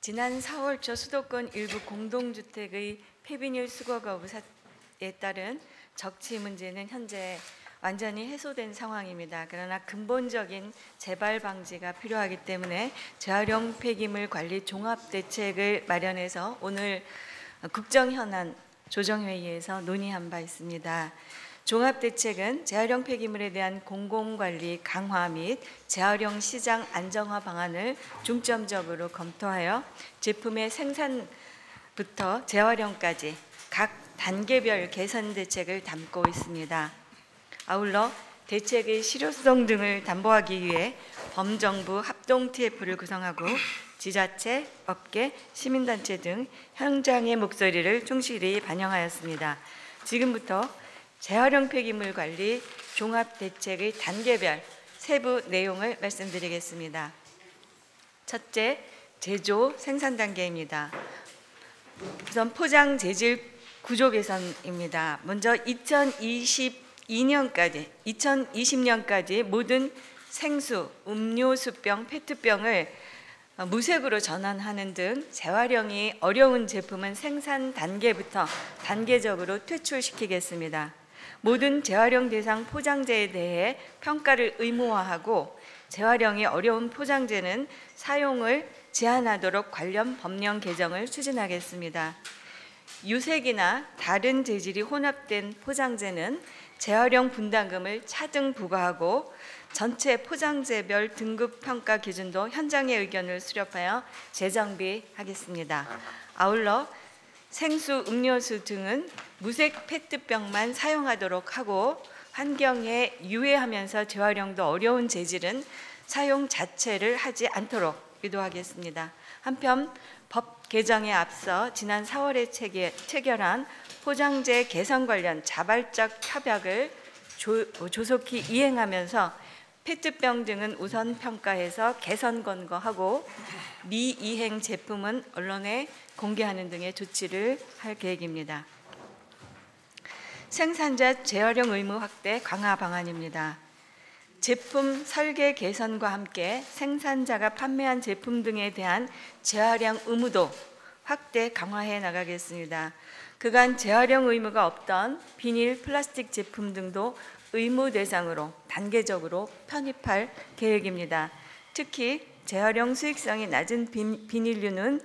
지난 4월 초 수도권 일부 공동주택의 폐비닐 수거 거부에 따른 적치 문제는 현재 완전히 해소된 상황입니다. 그러나 근본적인 재발 방지가 필요하기 때문에 재활용 폐기물 관리 종합대책을 마련해서 오늘 국정현안 조정회의에서 논의한 바 있습니다. 종합대책은 재활용 폐기물에 대한 공공관리 강화 및 재활용 시장 안정화 방안을 중점적으로 검토하여 제품의 생산부터 재활용까지 각 단계별 개선 대책을 담고 있습니다. 아울러 대책의 실효성 등을 담보하기 위해 범정부 합동 TF를 구성하고 지자체, 업계, 시민단체 등 현장의 목소리를 충실히 반영하였습니다. 지금부터 재활용 폐기물 관리 종합대책의 단계별 세부 내용을 말씀드리겠습니다. 첫째, 제조 생산 단계입니다. 우선 포장 재질 구조 개선입니다. 먼저 2020년까지 모든 생수, 음료수병, 페트병을 무색으로 전환하는 등 재활용이 어려운 제품은 생산 단계부터 단계적으로 퇴출시키겠습니다. 모든 재활용 대상 포장재에 대해 평가를 의무화하고 재활용이 어려운 포장재는 사용을 제한하도록 관련 법령 개정을 추진하겠습니다. 유색이나 다른 재질이 혼합된 포장재는 재활용 분담금을 차등 부과하고 전체 포장재별 등급 평가 기준도 현장의 의견을 수렴하여 재정비하겠습니다. 아울러 생수, 음료수 등은 무색 페트병만 사용하도록 하고 환경에 유해하면서 재활용도 어려운 재질은 사용 자체를 하지 않도록 유도하겠습니다. 한편 법 개정에 앞서 지난 4월에 체결한 포장재 개선 관련 자발적 협약을 조속히 이행하면서 페트병 등은 우선 평가해서 개선 권고하고 미이행 제품은 언론에 공개하는 등의 조치를 할 계획입니다. 생산자 재활용 의무 확대 강화 방안입니다. 제품 설계 개선과 함께 생산자가 판매한 제품 등에 대한 재활용 의무도 확대 강화해 나가겠습니다. 그간 재활용 의무가 없던 비닐, 플라스틱 제품 등도 의무 대상으로 단계적으로 편입할 계획입니다. 특히 재활용 수익성이 낮은 비닐류는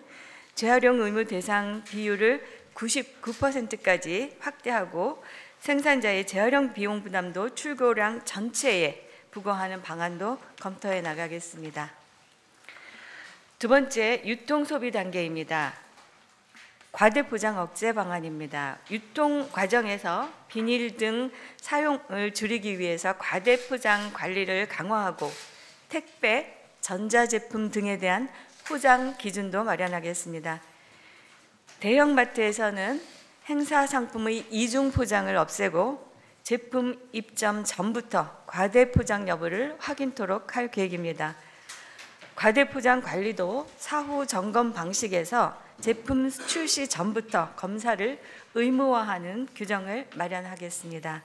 재활용 의무 대상 비율을 99%까지 확대하고 생산자의 재활용 비용 부담도 출고량 전체에 부과하는 방안도 검토해 나가겠습니다. 두 번째, 유통 소비 단계입니다. 과대포장 억제 방안입니다. 유통 과정에서 비닐 등 사용을 줄이기 위해서 과대포장 관리를 강화하고 택배, 전자제품 등에 대한 포장 기준도 마련하겠습니다. 대형마트에서는 행사 상품의 이중 포장을 없애고 제품 입점 전부터 과대포장 여부를 확인토록 할 계획입니다. 과대포장 관리도 사후 점검 방식에서 제품 출시 전부터 검사를 의무화하는 규정을 마련하겠습니다.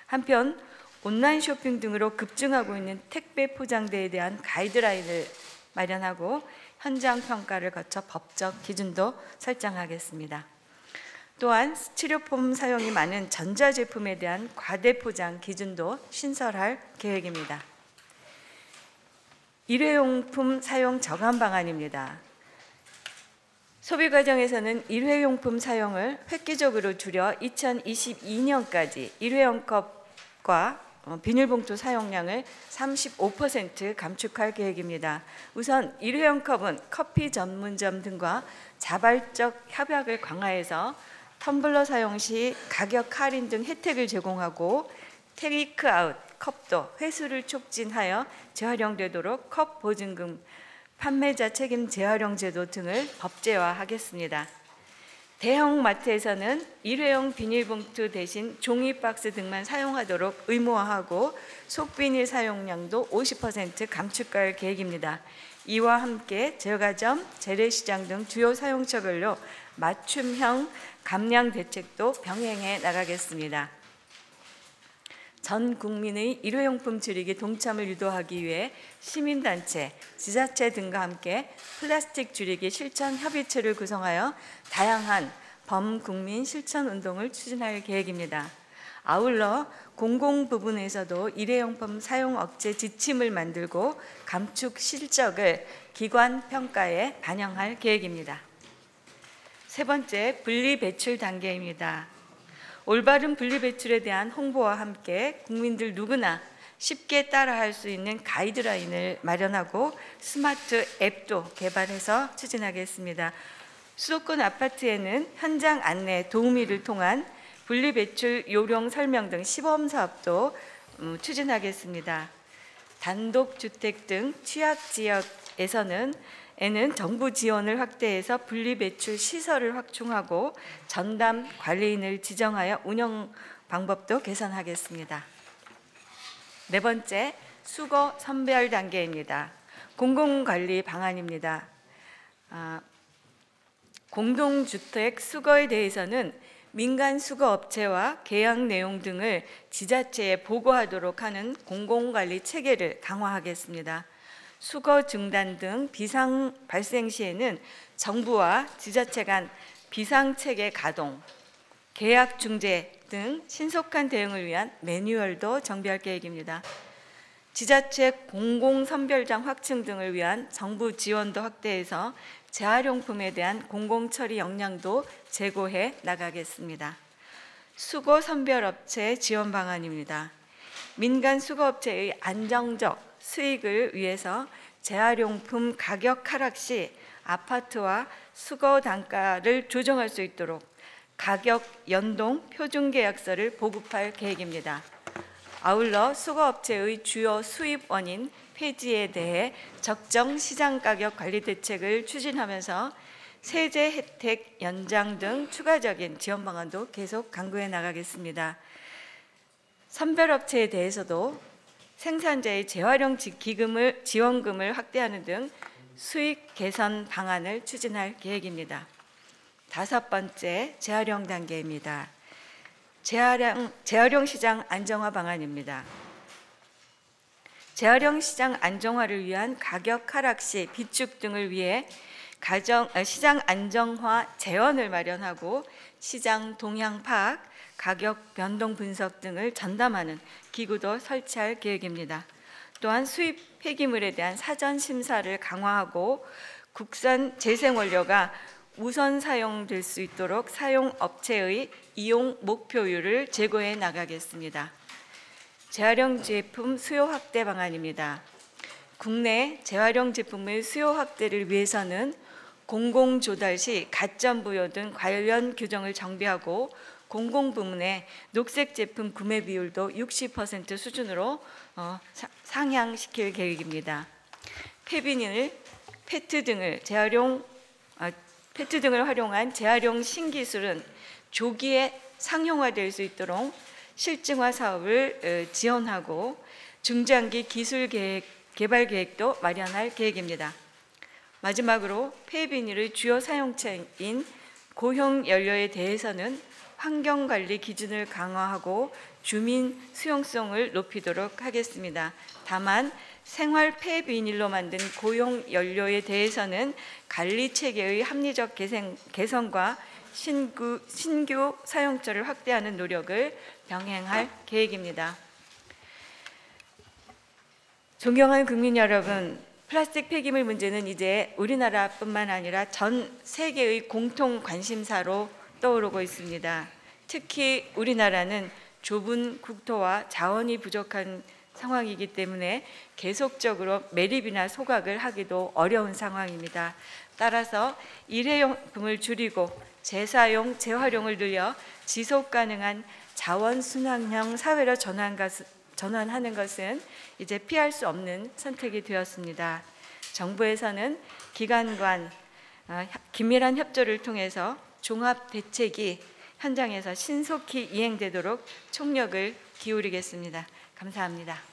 한편 온라인 쇼핑 등으로 급증하고 있는 택배 포장재에 대한 가이드라인을 마련하고 현장 평가를 거쳐 법적 기준도 설정하겠습니다. 또한 스티로폼 사용이 많은 전자제품에 대한 과대포장 기준도 신설할 계획입니다. 일회용품 사용 저감 방안입니다. 소비 과정에서는 일회용품 사용을 획기적으로 줄여 2022년까지 일회용 컵과 비닐봉투 사용량을 35% 감축할 계획입니다. 우선 일회용 컵은 커피 전문점 등과 자발적 협약을 강화해서 텀블러 사용 시 가격 할인 등 혜택을 제공하고 테이크아웃 컵도 회수를 촉진하여 재활용되도록 컵 보증금, 판매자 책임 재활용 제도 등을 법제화하겠습니다. 대형 마트에서는 일회용 비닐봉투 대신 종이 박스 등만 사용하도록 의무화하고 속비닐 사용량도 50% 감축할 계획입니다. 이와 함께 제과점, 재래시장 등 주요 사용처별로 맞춤형 감량 대책도 병행해 나가겠습니다. 전 국민의 일회용품 줄이기 동참을 유도하기 위해 시민단체, 지자체 등과 함께 플라스틱 줄이기 실천 협의체를 구성하여 다양한 범국민 실천 운동을 추진할 계획입니다. 아울러 공공 부분에서도 일회용품 사용 억제 지침을 만들고 감축 실적을 기관 평가에 반영할 계획입니다. 세 번째, 분리배출 단계입니다. 올바른 분리배출에 대한 홍보와 함께 국민들 누구나 쉽게 따라할 수 있는 가이드라인을 마련하고 스마트 앱도 개발해서 추진하겠습니다. 수도권 아파트에는 현장 안내 도우미를 통한 분리배출 요령 설명 등 시범사업도 추진하겠습니다. 단독주택 등 취약지역에서는 정부 지원을 확대해서 분리배출 시설을 확충하고 전담 관리인을 지정하여 운영 방법도 개선하겠습니다. 네 번째, 수거 선별 단계입니다. 공공관리 방안입니다. 공동주택 수거에 대해서는 민간 수거업체와 계약 내용 등을 지자체에 보고하도록 하는 공공관리 체계를 강화하겠습니다. 수거 중단 등 비상 발생 시에는 정부와 지자체 간 비상체계 가동, 계약 중재 등 신속한 대응을 위한 매뉴얼도 정비할 계획입니다. 지자체 공공선별장 확충 등을 위한 정부 지원도 확대해서 재활용품에 대한 공공처리 역량도 제고해 나가겠습니다. 수거 선별업체 지원 방안입니다. 민간 수거업체의 안정적 수익을 위해서 재활용품 가격 하락 시 아파트와 수거 단가를 조정할 수 있도록 가격 연동 표준계약서를 보급할 계획입니다. 아울러 수거업체의 주요 수입 원인 폐지에 대해 적정 시장가격 관리 대책을 추진하면서 세제 혜택 연장 등 추가적인 지원 방안도 계속 강구해 나가겠습니다. 선별업체에 대해서도 생산자의 재활용 지원금을 확대하는 등 수익 개선 방안을 추진할 계획입니다. 다섯 번째, 재활용 단계입니다. 재활용 시장 안정화 방안입니다. 재활용 시장 안정화를 위한 가격 하락 시 비축 등을 위해 시장 안정화 재원을 마련하고 시장 동향 파악, 가격 변동 분석 등을 전담하는 기구도 설치할 계획입니다. 또한 수입 폐기물에 대한 사전 심사를 강화하고 국산 재생원료가 우선 사용될 수 있도록 사용업체의 이용 목표율을 제고해 나가겠습니다. 재활용 제품 수요 확대 방안입니다. 국내 재활용 제품의 수요 확대를 위해서는 공공조달 시 가점 부여 등 관련 규정을 정비하고 공공부문의 녹색 제품 구매 비율도 60% 수준으로 상향시킬 계획입니다. 폐비닐, 페트 등을 활용한 재활용 신기술은 조기에 상용화될 수 있도록 실증화 사업을 지원하고 중장기 기술 개발 계획도 마련할 계획입니다. 마지막으로 폐비닐의 주요 사용처인 고형 연료에 대해서는 환경관리 기준을 강화하고 주민 수용성을 높이도록 하겠습니다. 다만 생활 폐비닐로 만든 고용 연료에 대해서는 관리 체계의 합리적 개선과 신규 사용처를 확대하는 노력을 병행할 계획입니다. 존경하는 국민 여러분, 플라스틱 폐기물 문제는 이제 우리나라뿐만 아니라 전 세계의 공통 관심사로 떠오르고 있습니다. 특히 우리나라는 좁은 국토와 자원이 부족한 상황이기 때문에 계속적으로 매립이나 소각을 하기도 어려운 상황입니다. 따라서 일회용품을 줄이고 재사용, 재활용을 늘려 지속 가능한 자원순환형 사회로 전환하는 것은 이제 피할 수 없는 선택이 되었습니다. 정부에서는 기관 간 긴밀한 협조를 통해서 종합 대책이 현장에서 신속히 이행되도록 총력을 기울이겠습니다. 감사합니다.